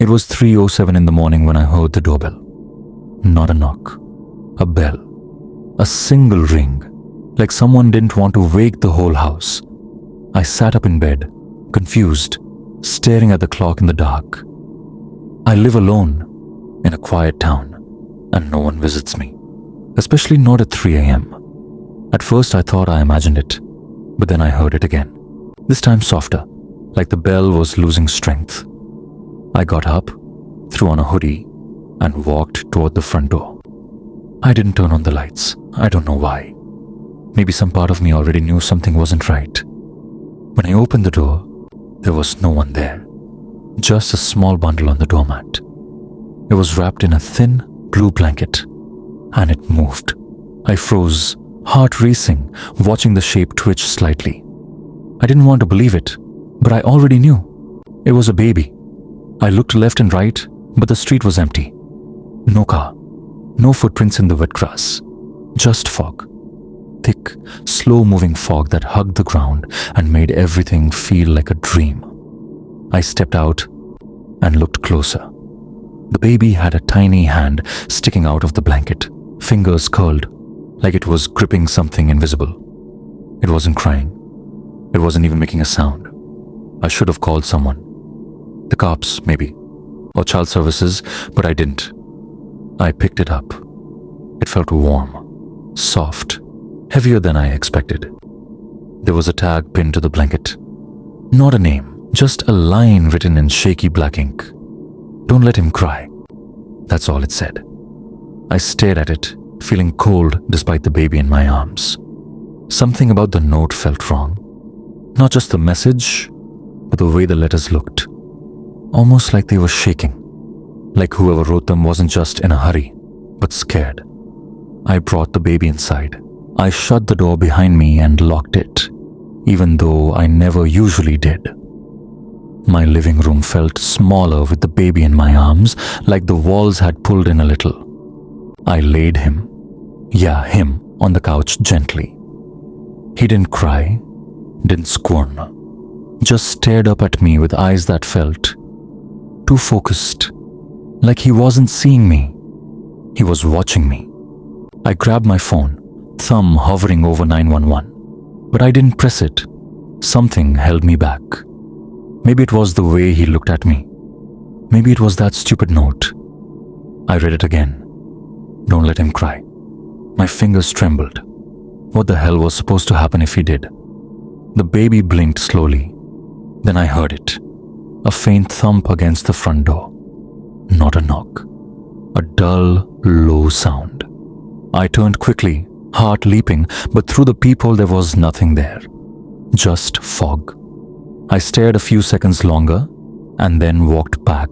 It was 3:07 in the morning when I heard the doorbell. Not a knock, a bell, a single ring, like someone didn't want to wake the whole house. I sat up in bed, confused, staring at the clock in the dark. I live alone in a quiet town, and no one visits me, especially not at 3 a.m. At first I thought I imagined it, but then I heard it again, this time softer, like the bell was losing strength. I got up, threw on a hoodie, and walked toward the front door. I didn't turn on the lights. I don't know why. Maybe some part of me already knew something wasn't right. When I opened the door, there was no one there, just a small bundle on the doormat. It was wrapped in a thin blue blanket, and it moved. I froze, heart racing, watching the shape twitch slightly. I didn't want to believe it, but I already knew. It was a baby. I looked left and right, but the street was empty. No car, no footprints in the wet grass, just fog. Thick, slow-moving fog that hugged the ground and made everything feel like a dream. I stepped out and looked closer. The baby had a tiny hand sticking out of the blanket, fingers curled, like it was gripping something invisible. It wasn't crying. It wasn't even making a sound. I should have called someone. The cops, maybe, or child services, but I didn't. I picked it up. It felt warm, soft, heavier than I expected. There was a tag pinned to the blanket. Not a name, just a line written in shaky black ink. Don't let him cry. That's all it said. I stared at it, feeling cold despite the baby in my arms. Something about the note felt wrong. Not just the message, but the way the letters looked. Almost like they were shaking. Like whoever wrote them wasn't just in a hurry, but scared. I brought the baby inside. I shut the door behind me and locked it, even though I never usually did. My living room felt smaller with the baby in my arms, like the walls had pulled in a little. I laid him, him, on the couch gently. He didn't cry, didn't squirm, just stared up at me with eyes that felt too focused, like he wasn't seeing me. He was watching me. I grabbed my phone, thumb hovering over 911, but I didn't press it. Something held me back. Maybe it was the way he looked at me. Maybe it was that stupid note. I read it again. Don't let him cry. My fingers trembled. What the hell was supposed to happen if he did? The baby blinked slowly. Then I heard it. A faint thump against the front door. Not a knock. A dull, low sound. I turned quickly, heart leaping, but through the peephole there was nothing there. Just fog. I stared a few seconds longer and then walked back.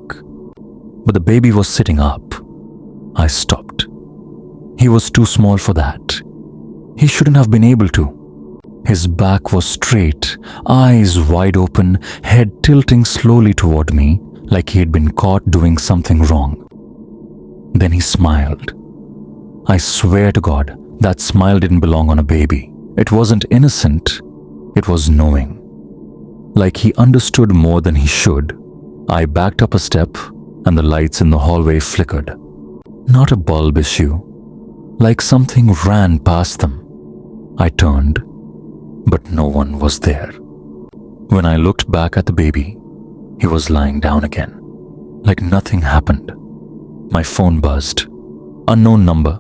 But the baby was sitting up. I stopped. He was too small for that. He shouldn't have been able to. His back was straight, eyes wide open, head tilting slowly toward me, like he had been caught doing something wrong. Then he smiled. I swear to God, that smile didn't belong on a baby. It wasn't innocent. It was knowing. Like he understood more than he should. I backed up a step, and the lights in the hallway flickered. Not a bulb issue. Like something ran past them. I turned, but no one was there. When I looked back at the baby, he was lying down again, like nothing happened. My phone buzzed. Unknown number.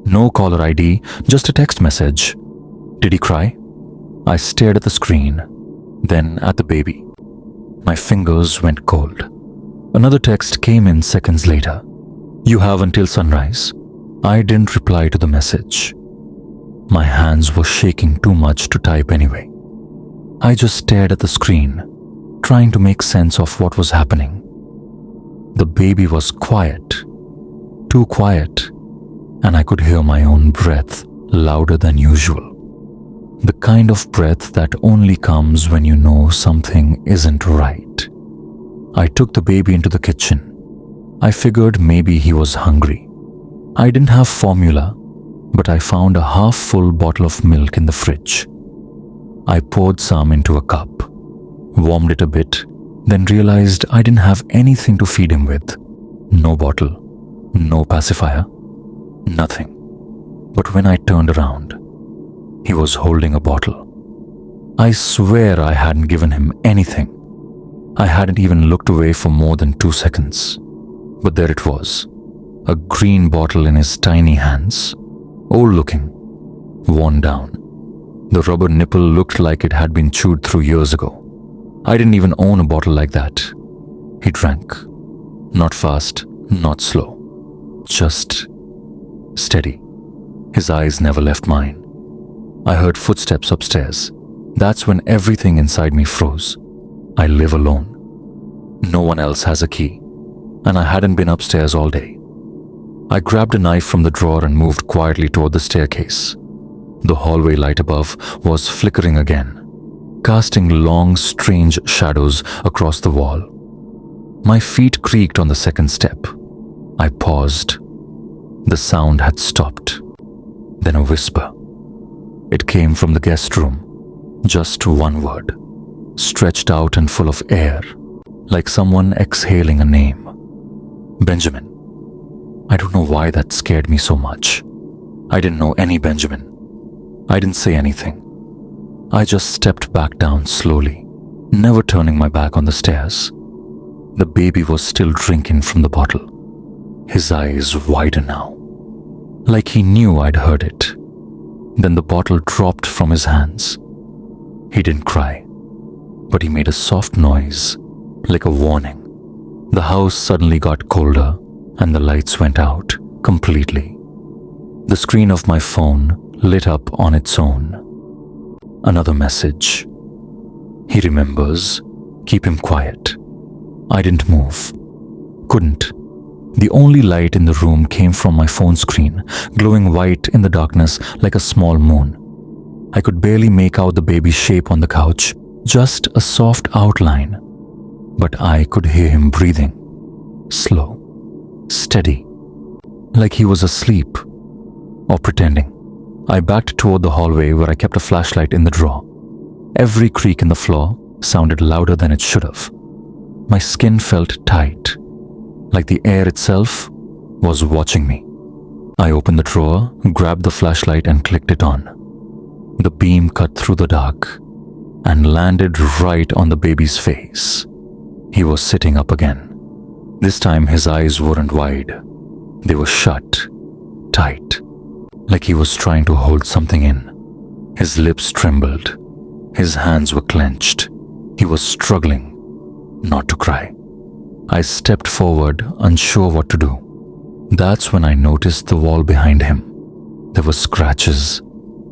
No caller ID, just a text message. Did he cry? I stared at the screen, then at the baby. My fingers went cold. Another text came in seconds later. You have until sunrise. I didn't reply to the message. My hands were shaking too much to type anyway. I just stared at the screen, trying to make sense of what was happening. The baby was quiet, too quiet, and I could hear my own breath louder than usual. The kind of breath that only comes when you know something isn't right. I took the baby into the kitchen. I figured maybe he was hungry. I didn't have formula, but I found a half-full bottle of milk in the fridge. I poured some into a cup, warmed it a bit, then realized I didn't have anything to feed him with. No bottle, no pacifier, nothing. But when I turned around, he was holding a bottle. I swear I hadn't given him anything. I hadn't even looked away for more than 2 seconds. But there it was, a green bottle in his tiny hands, old-looking, worn down. The rubber nipple looked like it had been chewed through years ago. I didn't even own a bottle like that. He drank. Not fast, not slow. Just steady. His eyes never left mine. I heard footsteps upstairs. That's when everything inside me froze. I live alone. No one else has a key, and I hadn't been upstairs all day. I grabbed a knife from the drawer and moved quietly toward the staircase. The hallway light above was flickering again, casting long, strange shadows across the wall. My feet creaked on the second step. I paused. The sound had stopped. Then a whisper. It came from the guest room. Just one word, stretched out and full of air, like someone exhaling a name. Benjamin. I don't know why that scared me so much. I didn't know any Benjamin. I didn't say anything. I just stepped back down slowly, never turning my back on the stairs. The baby was still drinking from the bottle, his eyes wider now, like he knew I'd heard it. Then the bottle dropped from his hands. He didn't cry, but he made a soft noise, like a warning. The house suddenly got colder, and the lights went out completely. The screen of my phone lit up on its own. Another message. He remembers. Keep him quiet. I didn't move. Couldn't. The only light in the room came from my phone screen, glowing white in the darkness like a small moon. I could barely make out the baby's shape on the couch, just a soft outline. But I could hear him breathing. Slow. Steady. Like he was asleep. Or pretending. I backed toward the hallway where I kept a flashlight in the drawer. Every creak in the floor sounded louder than it should have. My skin felt tight, like the air itself was watching me. I opened the drawer, grabbed the flashlight and clicked it on. The beam cut through the dark and landed right on the baby's face. He was sitting up again. This time his eyes weren't wide. They were shut, tight, like he was trying to hold something in. His lips trembled. His hands were clenched. He was struggling not to cry. I stepped forward, unsure what to do. That's when I noticed the wall behind him. There were scratches,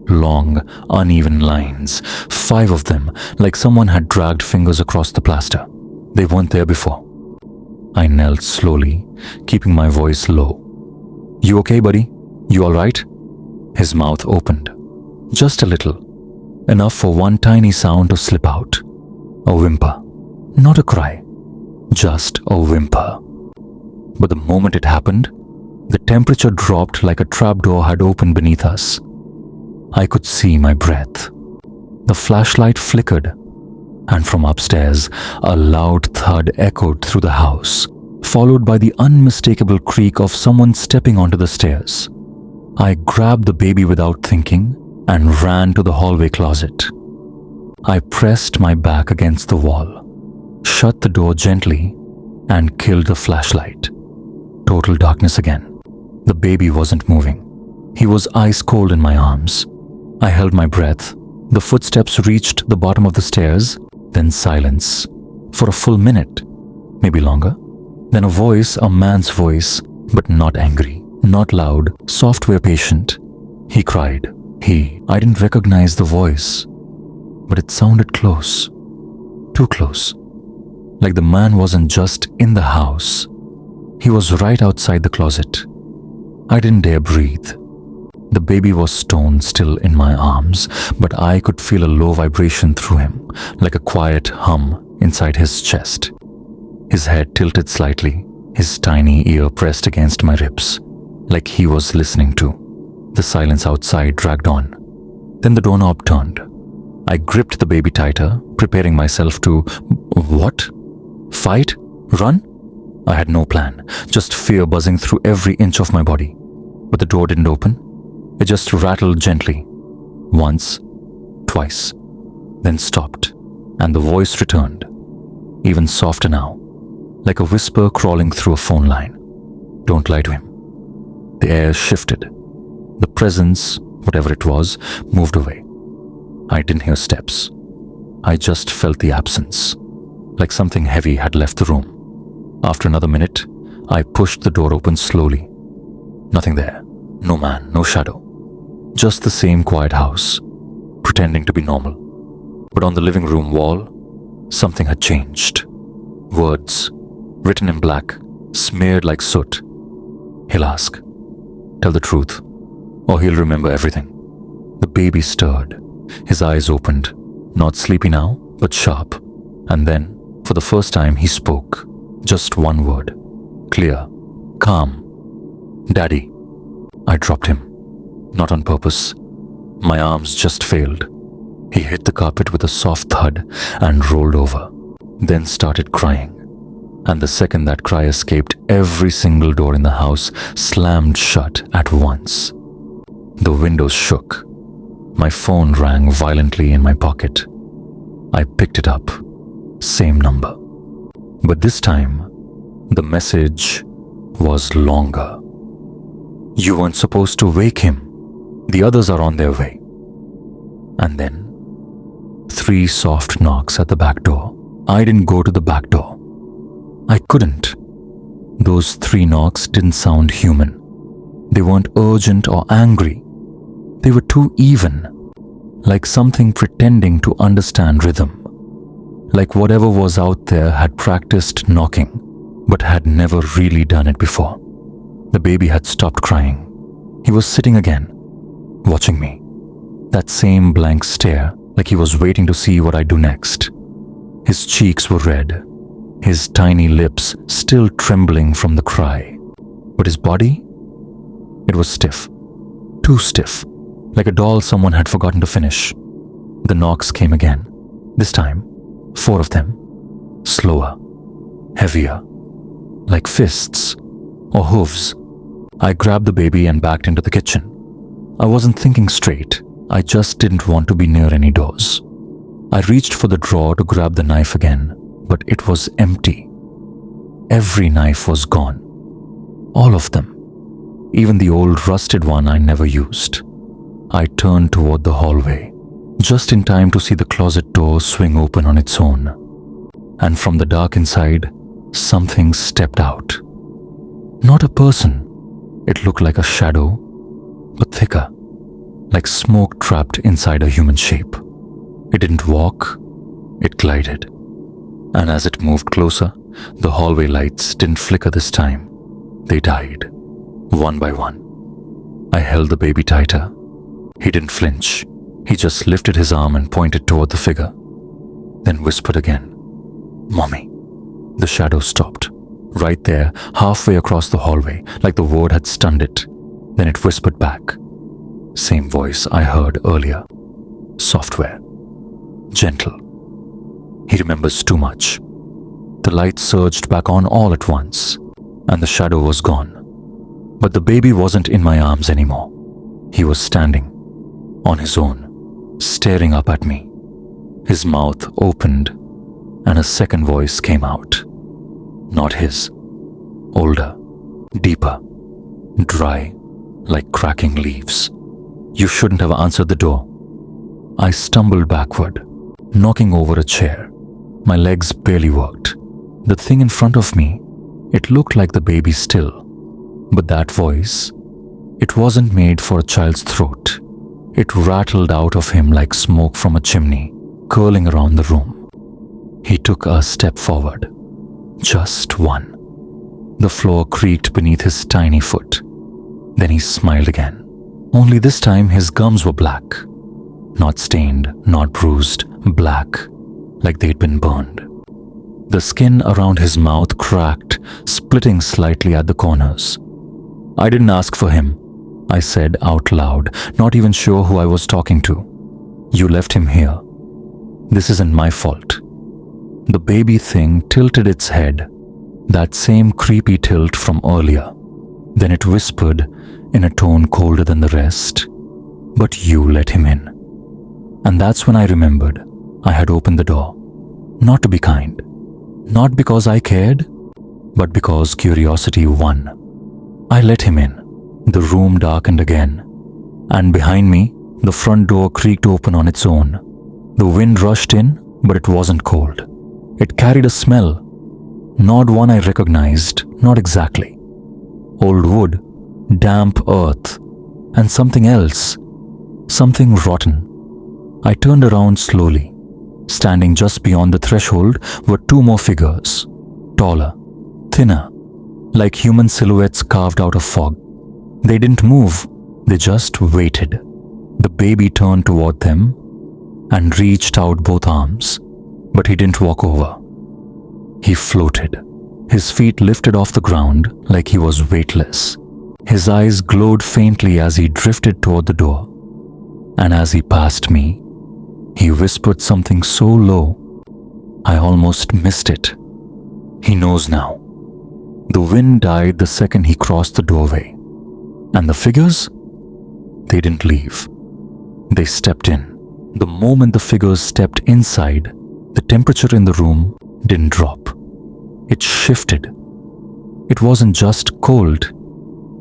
long, uneven lines, 5 of them, like someone had dragged fingers across the plaster. They weren't there before. I knelt slowly, keeping my voice low. You okay, buddy? You all right? His mouth opened. Just a little. Enough for one tiny sound to slip out. A whimper. Not a cry. Just a whimper. But the moment it happened, the temperature dropped like a trapdoor had opened beneath us. I could see my breath. The flashlight flickered, and from upstairs, a loud thud echoed through the house, followed by the unmistakable creak of someone stepping onto the stairs. I grabbed the baby without thinking and ran to the hallway closet. I pressed my back against the wall, shut the door gently, and killed the flashlight. Total darkness again. The baby wasn't moving. He was ice cold in my arms. I held my breath. The footsteps reached the bottom of the stairs, then silence. For a full minute, maybe longer. Then a voice, a man's voice, but not angry, not loud, software patient. He cried. I didn't recognize the voice, but it sounded close. Too close. Like the man wasn't just in the house. He was right outside the closet. I didn't dare breathe. The baby was stone still in my arms, but I could feel a low vibration through him, like a quiet hum inside his chest. His head tilted slightly, his tiny ear pressed against my ribs, like he was listening too. The silence outside dragged on. Then the doorknob turned. I gripped the baby tighter, preparing myself to... What? Fight? Run? I had no plan, just fear buzzing through every inch of my body. But the door didn't open. It just rattled gently. Once, twice, then stopped, and the voice returned, even softer now, like a whisper crawling through a phone line. Don't lie to him. The air shifted. The presence, whatever it was, moved away. I didn't hear steps. I just felt the absence, like something heavy had left the room. After another minute, I pushed the door open slowly. Nothing there. No man, no shadow. Just the same quiet house, pretending to be normal. But on the living room wall, something had changed. Words, written in black, smeared like soot. He'll ask, tell the truth, or he'll remember everything. The baby stirred. His eyes opened, not sleepy now, but sharp. And then, for the first time, he spoke. Just one word. Clear. Calm. Daddy. I dropped him. Not on purpose. My arms just failed. He hit the carpet with a soft thud and rolled over, then started crying. And the second that cry escaped, every single door in the house slammed shut at once. The windows shook. My phone rang violently in my pocket. I picked it up. Same number. But this time, the message was longer. You weren't supposed to wake him. The others are on their way. And then, 3 soft knocks at the back door. I didn't go to the back door. I couldn't. Those 3 knocks didn't sound human. They weren't urgent or angry. They were too even, like something pretending to understand rhythm. Like whatever was out there had practiced knocking, but had never really done it before. The baby had stopped crying. He was sitting again, watching me. That same blank stare, like he was waiting to see what I'd do next. His cheeks were red, his tiny lips still trembling from the cry. But his body? It was stiff. Too stiff, like a doll someone had forgotten to finish. The knocks came again. This time, 4 of them. Slower, heavier, like fists or hooves. I grabbed the baby and backed into the kitchen. I wasn't thinking straight. I just didn't want to be near any doors. I reached for the drawer to grab the knife again, but it was empty. Every knife was gone. All of them. Even the old rusted one I never used. I turned toward the hallway, just in time to see the closet door swing open on its own. And from the dark inside, something stepped out. Not a person. It looked like a shadow, but thicker, like smoke trapped inside a human shape. It didn't walk, it glided. And as it moved closer, the hallway lights didn't flicker this time. They died, one by one. I held the baby tighter. He didn't flinch. He just lifted his arm and pointed toward the figure, then whispered again, "Mommy." The shadow stopped, right there, halfway across the hallway, like the word had stunned it. Then it whispered back. Same voice I heard earlier. Software. Gentle. He remembers too much. The light surged back on all at once, and the shadow was gone. But the baby wasn't in my arms anymore. He was standing, on his own, staring up at me. His mouth opened, and a second voice came out. Not his. Older, deeper, dry, like cracking leaves. "You shouldn't have answered the door." I stumbled backward, knocking over a chair. My legs barely worked. The thing in front of me, it looked like the baby still. But that voice, it wasn't made for a child's throat. It rattled out of him like smoke from a chimney, curling around the room. He took a step forward. Just one. The floor creaked beneath his tiny foot. Then he smiled again. Only this time his gums were black. Not stained, not bruised, black, like they'd been burned. The skin around his mouth cracked, splitting slightly at the corners. "I didn't ask for him," I said out loud, not even sure who I was talking to. "You left him here. This isn't my fault." The baby thing tilted its head, that same creepy tilt from earlier. Then it whispered in a tone colder than the rest, "But you let him in." And that's when I remembered I had opened the door, not to be kind, not because I cared, but because curiosity won. I let him in. The room darkened again, and behind me, the front door creaked open on its own. The wind rushed in, but it wasn't cold. It carried a smell, not one I recognized, not exactly. Old wood, damp earth, and something else, something rotten. I turned around slowly. Standing just beyond the threshold were two more figures, taller, thinner, like human silhouettes carved out of fog. They didn't move, they just waited. The baby turned toward them and reached out both arms, but he didn't walk over. He floated, his feet lifted off the ground like he was weightless. His eyes glowed faintly as he drifted toward the door. And as he passed me, he whispered something so low, I almost missed it. He knows now. The wind died the second he crossed the doorway. And the figures? They didn't leave. They stepped in. The moment the figures stepped inside, the temperature in the room didn't drop. It shifted. It wasn't just cold,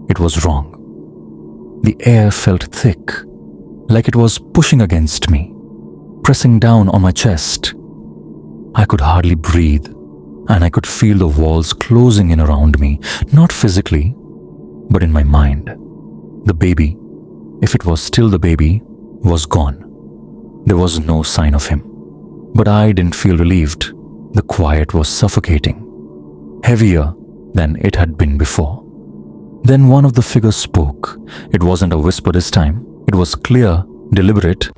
it was wrong. The air felt thick, like it was pushing against me, pressing down on my chest. I could hardly breathe, and I could feel the walls closing in around me, not physically, but in my mind. The baby, if it was still the baby, was gone. There was no sign of him. But I didn't feel relieved. The quiet was suffocating, heavier than it had been before. Then one of the figures spoke. It wasn't a whisper this time. It was clear, deliberate,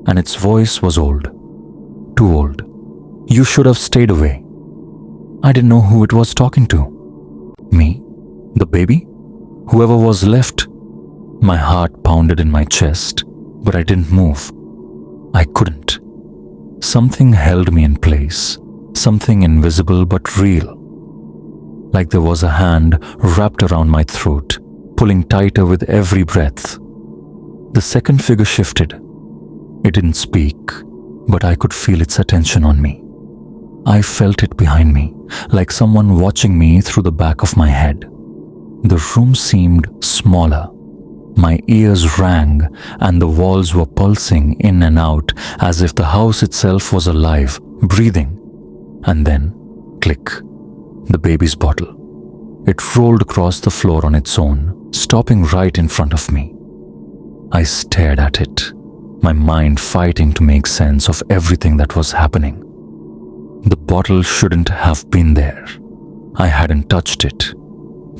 and its voice was old. Too old. You should have stayed away. I didn't know who it was talking to. Me? The baby? Whoever was left? My heart pounded in my chest, but I didn't move. I couldn't. Something held me in place, something invisible but real. Like there was a hand wrapped around my throat, pulling tighter with every breath. The second figure shifted. It didn't speak, but I could feel its attention on me. I felt it behind me, like someone watching me through the back of my head. The room seemed smaller. My ears rang, and the walls were pulsing in and out as if the house itself was alive, breathing. And then, click, the baby's bottle. It rolled across the floor on its own, stopping right in front of me. I stared at it, my mind fighting to make sense of everything that was happening. The bottle shouldn't have been there. I hadn't touched it,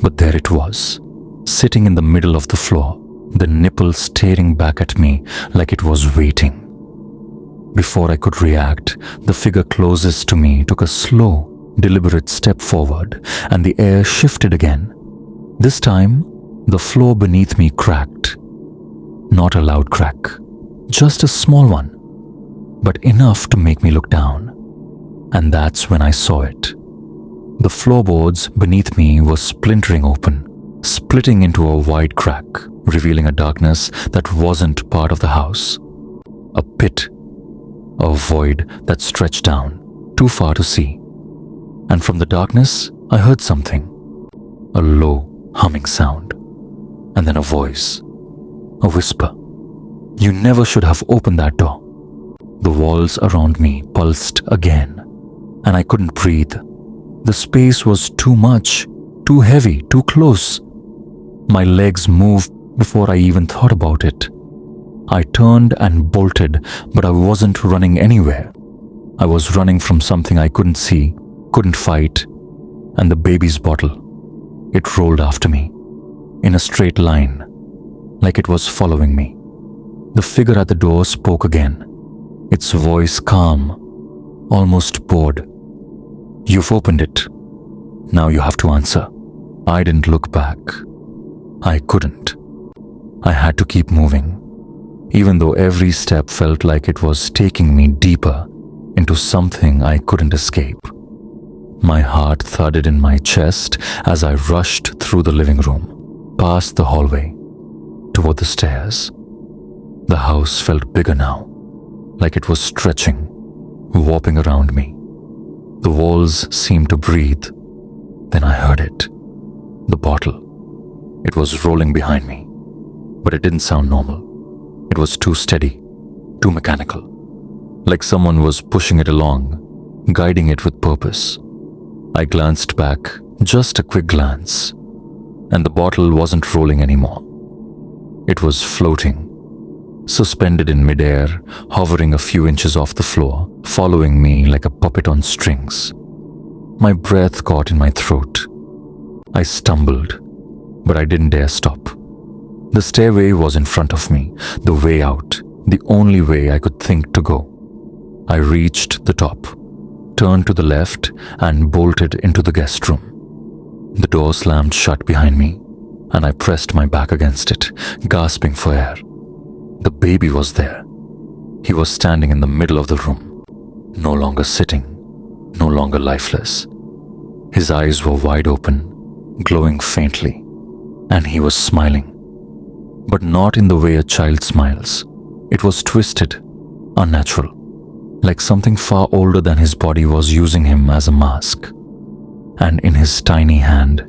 but there it was, sitting in the middle of the floor, the nipple staring back at me like it was waiting. Before I could react, the figure closest to me took a slow, deliberate step forward, and the air shifted again. This time, the floor beneath me cracked. Not a loud crack, just a small one, but enough to make me look down. And that's when I saw it. The floorboards beneath me were splintering open, splitting into a wide crack, revealing a darkness that wasn't part of the house. A pit, a void that stretched down, too far to see. And from the darkness, I heard something, a low, humming sound, and then a voice, a whisper. You never should have opened that door. The walls around me pulsed again, and I couldn't breathe. The space was too much, too heavy, too close. My legs moved before I even thought about it. I turned and bolted, but I wasn't running anywhere. I was running from something I couldn't see, couldn't fight, and the baby's bottle. It rolled after me, in a straight line, like it was following me. The figure at the door spoke again, its voice calm, almost bored. You've opened it. Now you have to answer. I didn't look back. I couldn't. I had to keep moving. Even though every step felt like it was taking me deeper, into something I couldn't escape. My heart thudded in my chest as I rushed through the living room, past the hallway, toward the stairs. The house felt bigger now, like it was stretching, warping around me. The walls seemed to breathe. Then I heard it. The bottle. It was rolling behind me, but it didn't sound normal. It was too steady, too mechanical, like someone was pushing it along, guiding it with purpose. I glanced back, just a quick glance, and the bottle wasn't rolling anymore. It was floating, suspended in midair, hovering a few inches off the floor, following me like a puppet on strings. My breath caught in my throat. I stumbled, but I didn't dare stop. The stairway was in front of me, the way out, the only way I could think to go. I reached the top, turned to the left, and bolted into the guest room. The door slammed shut behind me, and I pressed my back against it, gasping for air. The baby was there. He was standing in the middle of the room, no longer sitting, no longer lifeless. His eyes were wide open, glowing faintly, and he was smiling. But not in the way a child smiles. It was twisted, unnatural, like something far older than his body was using him as a mask. And in his tiny hand,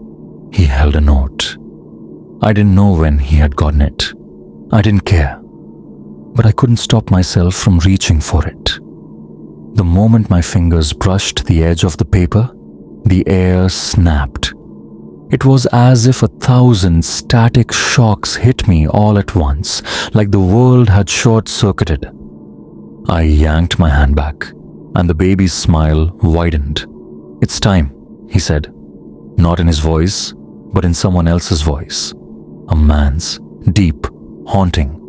he held a note. I didn't know when he had gotten it. I didn't care. But I couldn't stop myself from reaching for it. The moment my fingers brushed the edge of the paper, the air snapped. It was as if 1,000 static shocks hit me all at once, like the world had short-circuited. I yanked my hand back, and the baby's smile widened. "It's time," he said, not in his voice, but in someone else's voice. A man's, deep, haunting.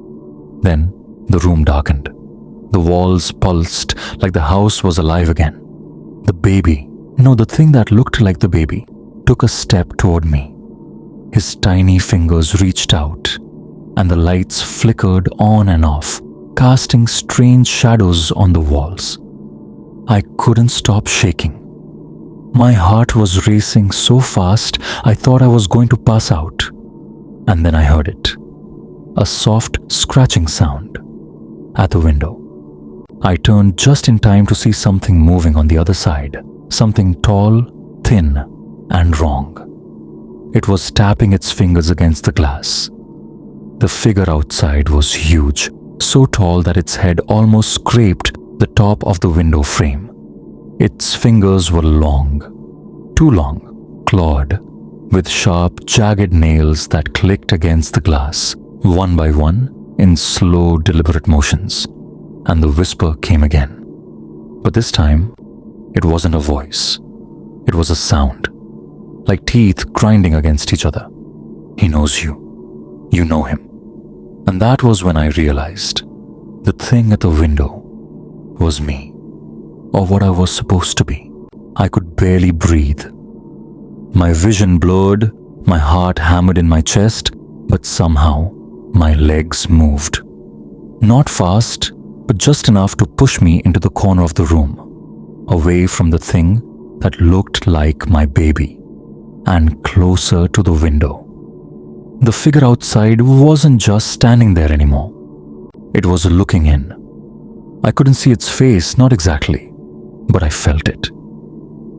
Then the room darkened. The walls pulsed like the house was alive again. The baby, no, the thing that looked like the baby, took a step toward me. His tiny fingers reached out, and the lights flickered on and off, casting strange shadows on the walls. I couldn't stop shaking. My heart was racing so fast I thought I was going to pass out. And then I heard it. A soft scratching sound at the window. I turned just in time to see something moving on the other side. Something tall, thin, and wrong. It was tapping its fingers against the glass. The figure outside was huge, so tall that its head almost scraped the top of the window frame. Its fingers were long, too long, clawed, with sharp, jagged nails that clicked against the glass, one by one, in slow, deliberate motions. And the whisper came again. But this time, it wasn't a voice. It was a sound, like teeth grinding against each other. He knows you. You know him. And that was when I realized the thing at the window was me, or what I was supposed to be. I could barely breathe. My vision blurred, my heart hammered in my chest, but somehow my legs moved. Not fast, but just enough to push me into the corner of the room, away from the thing that looked like my baby, and closer to the window. The figure outside wasn't just standing there anymore. It was looking in. I couldn't see its face, not exactly, but I felt it.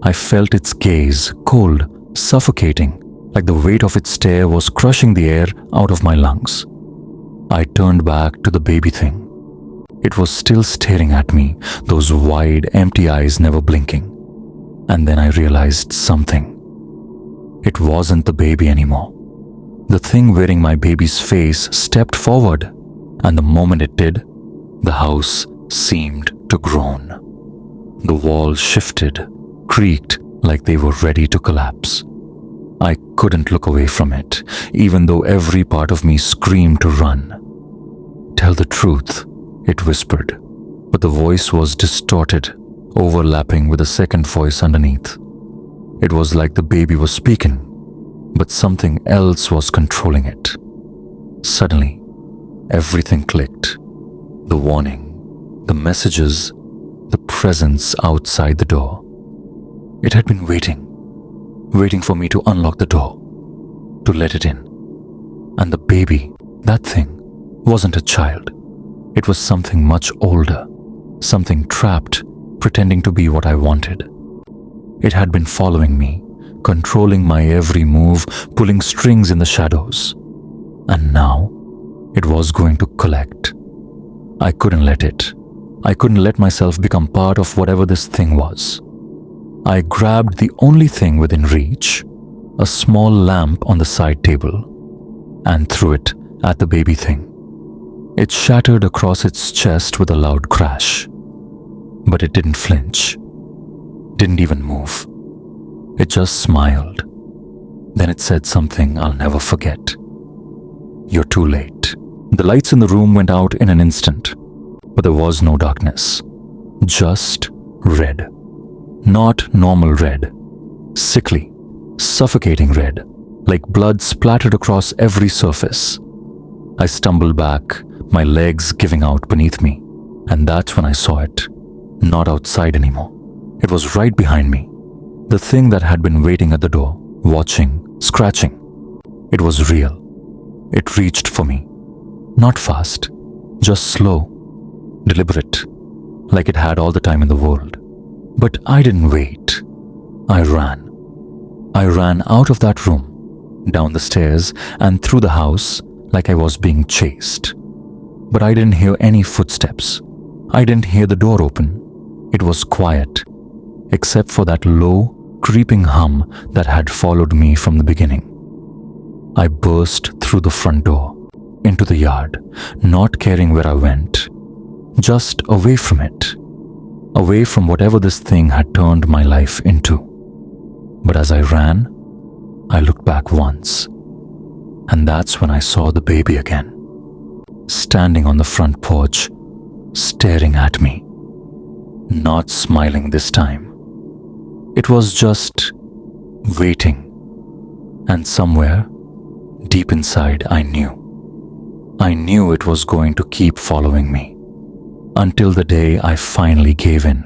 I felt its gaze, cold, suffocating, like the weight of its stare was crushing the air out of my lungs. I turned back to the baby thing. It was still staring at me, those wide, empty eyes never blinking. And then I realized something. It wasn't the baby anymore. The thing wearing my baby's face stepped forward, and the moment it did, the house seemed to groan. The walls shifted, creaked like they were ready to collapse. I couldn't look away from it, even though every part of me screamed to run. "Tell the truth," it whispered, but the voice was distorted, overlapping with a second voice underneath. It was like the baby was speaking, but something else was controlling it. Suddenly, everything clicked. The warning, the messages, the presence outside the door. It had been waiting for me to unlock the door, to let it in. And the baby, that thing, wasn't a child. It was something much older, something trapped, pretending to be what I wanted. It had been following me, controlling my every move, pulling strings in the shadows. And now, it was going to collect. I couldn't let it. I couldn't let myself become part of whatever this thing was. I grabbed the only thing within reach, a small lamp on the side table, and threw it at the baby thing. It shattered across its chest with a loud crash. But it didn't flinch, didn't even move. It just smiled. Then it said something I'll never forget. "You're too late." The lights in the room went out in an instant, but there was no darkness. Just red. Not normal red. Sickly, suffocating red, like blood splattered across every surface. I stumbled back, my legs giving out beneath me, and that's when I saw it. Not outside anymore. It was right behind me. The thing that had been waiting at the door, watching, scratching. It was real. It reached for me. Not fast, just slow, deliberate, like it had all the time in the world. But I didn't wait. I ran. I ran out of that room, down the stairs and through the house like I was being chased. But I didn't hear any footsteps. I didn't hear the door open. It was quiet, except for that low, creeping hum that had followed me from the beginning. I burst through the front door, into the yard, not caring where I went, just away from it, away from whatever this thing had turned my life into. But as I ran, I looked back once, and that's when I saw the baby again, standing on the front porch, staring at me. Not smiling this time. It was just waiting. And somewhere, deep inside, I knew. I knew it was going to keep following me until the day I finally gave in.